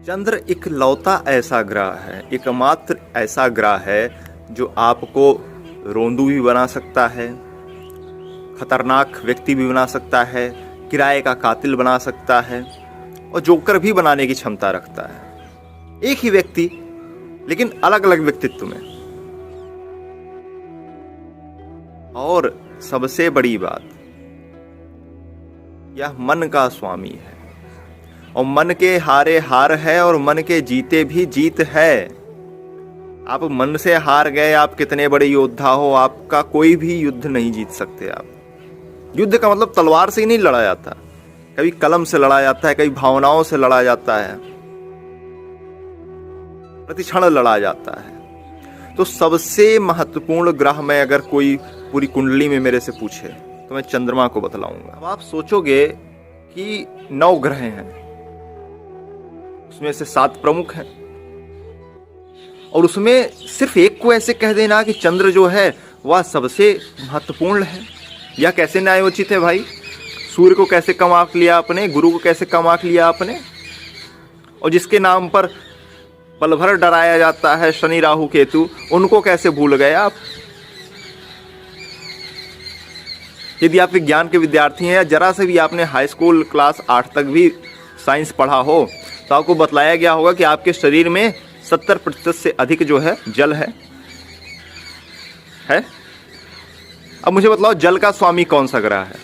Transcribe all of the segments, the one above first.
चंद्र एक लौता ऐसा ग्रह है, एकमात्र ऐसा ग्रह है जो आपको रोंदू भी बना सकता है, खतरनाक व्यक्ति भी बना सकता है, किराए का कातिल बना सकता है और जोकर भी बनाने की क्षमता रखता है। एक ही व्यक्ति लेकिन अलग अलग व्यक्तित्व में। और सबसे बड़ी बात, यह मन का स्वामी है और मन के हारे हार है और मन के जीते भी जीत है। आप मन से हार गए, आप कितने बड़े योद्धा हो, आपका कोई भी युद्ध नहीं जीत सकते आप। युद्ध का मतलब तलवार से ही नहीं लड़ा जाता, कभी कलम से लड़ा जाता है, कभी भावनाओं से लड़ा जाता है, प्रतिक्षण लड़ा जाता है। तो सबसे महत्वपूर्ण ग्रह में अगर कोई पूरी कुंडली में मेरे से पूछे तो मैं चंद्रमा को बतलाऊंगा। अब आप सोचोगे कि 9 ग्रह हैं, उसमें से 7 प्रमुख हैं और उसमें सिर्फ एक को ऐसे कह देना कि चंद्र जो है वह सबसे महत्वपूर्ण है, यह कैसे न्यायोचित है भाई? सूर्य को कैसे कम आंक लिया आपने, गुरु को कैसे कम आंक लिया आपने? और जिसके नाम पर पल भर डराया जाता है शनि राहु केतु, उनको कैसे भूल गए आप? यदि आप विज्ञान के विद्यार्थी हैं या जरा से भी आपने हाई स्कूल क्लास 8 तक भी साइंस पढ़ा हो तो आपको बतलाया गया होगा कि आपके शरीर में 70% से अधिक जो है जल है। अब मुझे बतलाओ, जल का स्वामी कौन सा ग्रह है?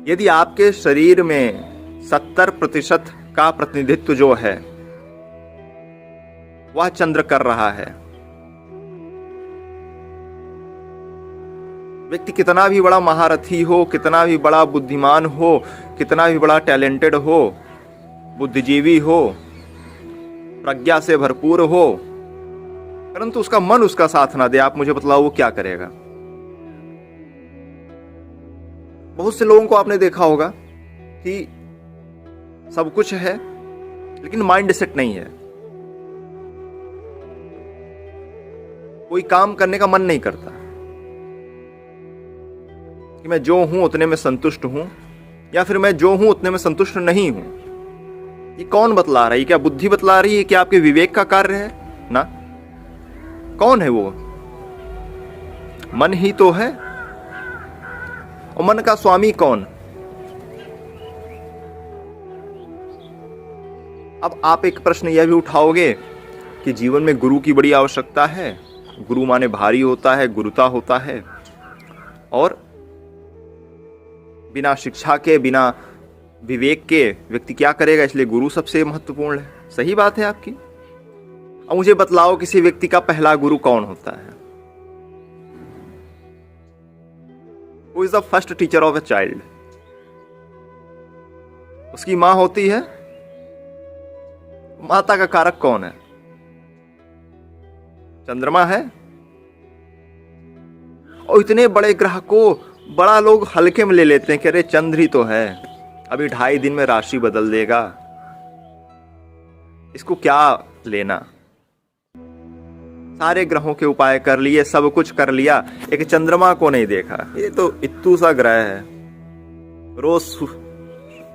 यदि आपके शरीर में 70% का प्रतिनिधित्व जो है वह चंद्र कर रहा है, व्यक्ति कितना भी बड़ा महारथी हो, कितना भी बड़ा बुद्धिमान हो, कितना भी बड़ा टैलेंटेड हो, बुद्धिजीवी हो, प्रज्ञा से भरपूर हो, परंतु उसका मन उसका साथ ना दे, आप मुझे बतलाओ वो क्या करेगा? बहुत से लोगों को आपने देखा होगा कि सब कुछ है लेकिन माइंड सेट नहीं है, कोई काम करने का मन नहीं करता कि मैं जो हूं उतने में संतुष्ट हूं, या फिर मैं जो हूं उतने में संतुष्ट नहीं हूं। ये कौन बतला रही है? क्या बुद्धि बतला रही है? क्या आपके विवेक का कार्य है? ना, कौन है वो? मन ही तो है। और मन का स्वामी कौन? अब आप एक प्रश्न यह भी उठाओगे कि जीवन में गुरु की बड़ी आवश्यकता है, गुरु माने भारी होता है, गुरुता होता है, और बिना शिक्षा के, बिना विवेक के व्यक्ति क्या करेगा, इसलिए गुरु सबसे महत्वपूर्ण है। सही बात है आपकी। अब मुझे बतलाओ, किसी व्यक्ति का पहला गुरु कौन होता है? Who is the first teacher of a child? उसकी मां होती है। माता का कारक कौन है? चंद्रमा है। और इतने बड़े ग्रह को बड़ा लोग हल्के में ले लेते हैं कि अरे चंद्र ही तो है, अभी 2.5 दिन में राशि बदल देगा, इसको क्या लेना। सारे ग्रहों के उपाय कर लिए, सब कुछ कर लिया, एक चंद्रमा को नहीं देखा। ये तो इत्तू सा ग्रह है, रोज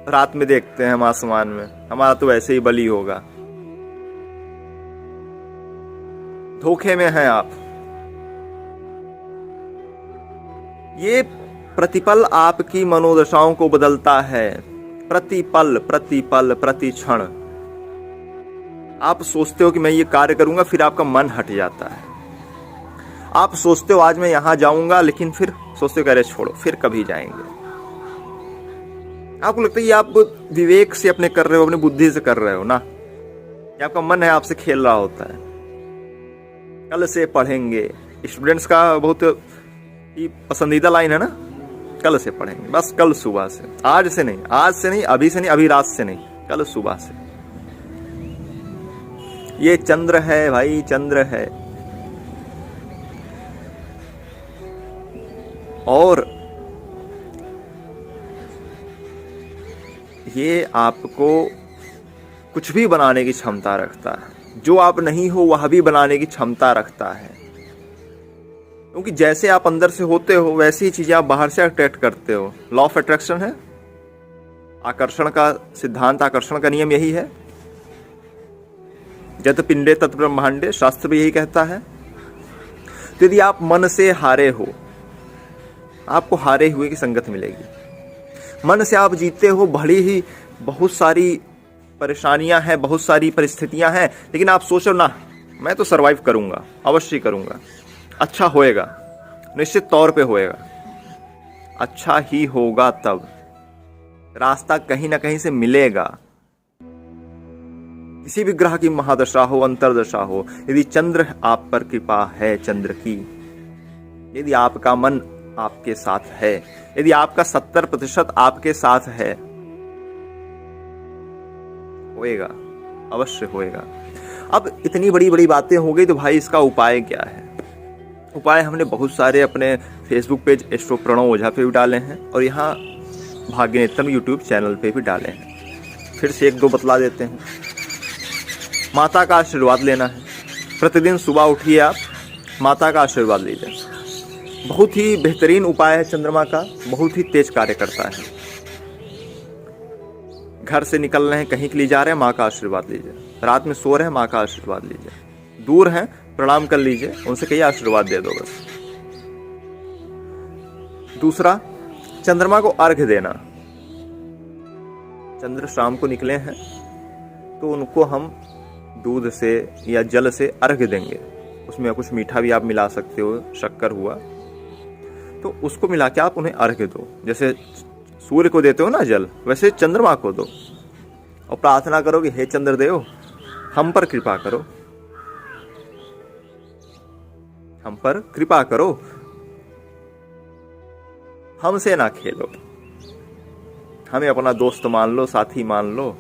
रात में देखते हैं हम आसमान में, हमारा तो वैसे ही बलि होगा। धोखे में हैं आप। ये प्रतिपल आपकी मनोदशाओं को बदलता है, प्रतिपल, प्रतिपल, प्रति क्षण। आप सोचते हो कि मैं ये कार्य करूंगा, फिर आपका मन हट जाता है। आप सोचते हो आज मैं यहां जाऊंगा, लेकिन फिर सोचते हो अरे छोड़ो, फिर कभी जाएंगे। आपको लगता है ये आप विवेक से अपने कर रहे हो, अपनी बुद्धि से कर रहे हो ना, ये आपका मन है आपसे खेल रहा होता है। कल से पढ़ेंगे, स्टूडेंट्स का बहुत ही पसंदीदा लाइन है ना, कल से पढ़ेंगे, बस कल सुबह से, आज से नहीं, आज से नहीं, अभी से नहीं, अभी रात से नहीं, कल सुबह से। ये चंद्र है भाई, चंद्र है। और ये आपको कुछ भी बनाने की क्षमता रखता है, जो आप नहीं हो वह भी बनाने की क्षमता रखता है। क्योंकि जैसे आप अंदर से होते हो वैसी ही चीजें आप बाहर से अट्रैक्ट करते हो। लॉ ऑफ अट्रैक्शन है, आकर्षण का सिद्धांत, आकर्षण का नियम यही है। जत पिंडे तत् ब्रह्मांडे, शास्त्र भी यही कहता है। तो यदि आप मन से हारे हो, आपको हारे हुए की संगत मिलेगी। मन से आप जीते हो, भली ही बहुत सारी परेशानियां हैं, बहुत सारी परिस्थितियां हैं, लेकिन आप सोचो ना, मैं तो सरवाइव करूंगा, अवश्य करूंगा, अच्छा होएगा, निश्चित तौर पे होएगा, अच्छा ही होगा, तब रास्ता कहीं ना कहीं से मिलेगा। किसी भी ग्रह की महादशा हो, अंतरदशा हो, यदि चंद्र आप पर कृपा है, चंद्र की, यदि आपका मन आपके साथ है, यदि आपका 70% आपके साथ है, होएगा, अवश्य होएगा। अब इतनी बड़ी बड़ी बातें हो गई, तो भाई इसका उपाय क्या है? उपाय हमने बहुत सारे अपने फेसबुक पेज एस्ट्रो प्रणव ओझा पे भी डाले हैं, और यहाँ भाग्यनेत्रम यूट्यूब चैनल पे भी डाले हैं। फिर से एक दो बतला देते हैं। माता का आशीर्वाद लेना है। प्रतिदिन सुबह उठिए, आप माता का आशीर्वाद लीजिए। बहुत ही बेहतरीन उपाय है चंद्रमा का, बहुत ही तेज कार्य करता है। घर से निकल रहे हैं, कहीं के लिए जा रहे हैं, माँ का आशीर्वाद लीजिए। रात में सो रहे हैं, माँ का आशीर्वाद लीजिए। दूर हैं, प्रणाम कर लीजिए, उनसे कहिए आशीर्वाद दे दो बस। दूसरा, चंद्रमा को अर्घ्य देना। चंद्र शाम को निकले हैं तो उनको हम दूध से या जल से अर्घ्य देंगे। उसमें कुछ मीठा भी आप मिला सकते हो, शक्कर हुआ तो उसको मिला के आप उन्हें अर्घ्य दो। जैसे सूर्य को देते हो ना जल, वैसे चंद्रमा को दो, और प्रार्थना करो कि हे चंद्रदेव, हम पर कृपा करो, हम पर कृपा करो, हमसे ना खेलो, हमें अपना दोस्त मान लो, साथी मान लो,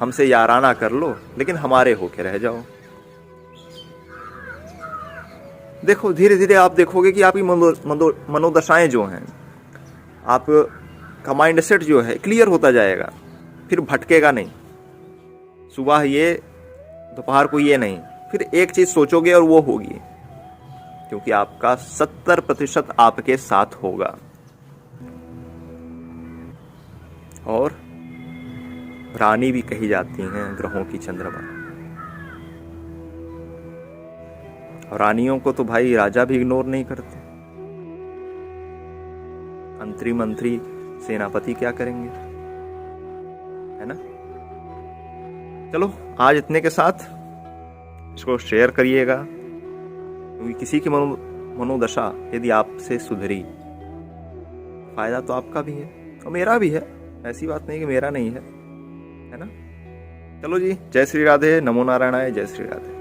हमसे याराना कर लो, लेकिन हमारे होके रह जाओ। देखो धीरे धीरे आप देखोगे कि आपकी मनोदशाएं जो हैं, आपका माइंड सेट जो है क्लियर होता जाएगा, फिर भटकेगा नहीं। सुबह ये, दोपहर को ये नहीं, फिर एक चीज सोचोगे और वो होगी, क्योंकि आपका 70% आपके साथ होगा। और रानी भी कही जाती हैं ग्रहों की चंद्रमा, और रानियों को तो भाई राजा भी इग्नोर नहीं करते। मंत्री सेनापति क्या करेंगे, है ना। चलो आज इतने के साथ इसको शेयर करिएगा, क्योंकि किसी की मनोदशा यदि आपसे सुधरी, फायदा तो आपका भी है और मेरा भी है। ऐसी बात नहीं कि मेरा नहीं है, है ना। चलो जी, जय श्री राधे, नमो नारायणाय, जय श्री राधे।